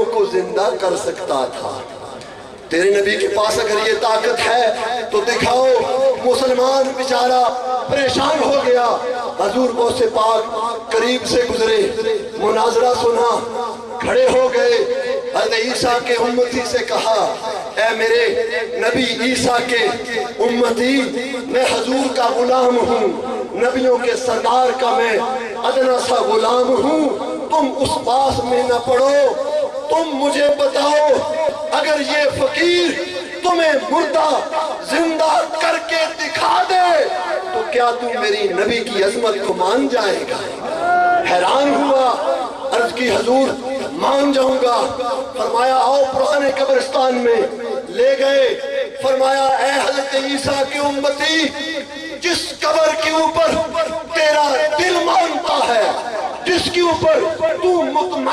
مردوں کو زندہ کر سکتا تھا۔ تیرے نبی کے پاس اگر یہ طاقت ہے تو دکھاؤ۔ مسلمان بیچارہ پریشان ہو گیا۔ حضور غوث پاک قریب سے گزرے، مناظرہ سنا، کھڑے ہو گئے۔ حضرت عیسیٰ کے امتی سے کہا، اے میرے نبی عیسیٰ کے امتی، میں حضور کا غلام ہوں، نبیوں کے سردار کا میں ادنا سا غلام ہوں، تم اس باس میں نہ پڑو۔ تم مجھے بتاؤ، اگر یہ فقیر تمہیں مردہ زندہ کر کے دکھا دے تو کیا تم میری نبی کی عظمت کو مان جائے گا؟ حیران ہوا، عرض کی حضور مان جاؤں گا۔ فرمایا آؤ پرانے قبرستان میں لے گئے۔ فرمایا اے حضرت عیسیٰ کی امتی، جس قبر کے اوپر تیرا دل مانتا ہے، جس کے اوپر تو مطمئن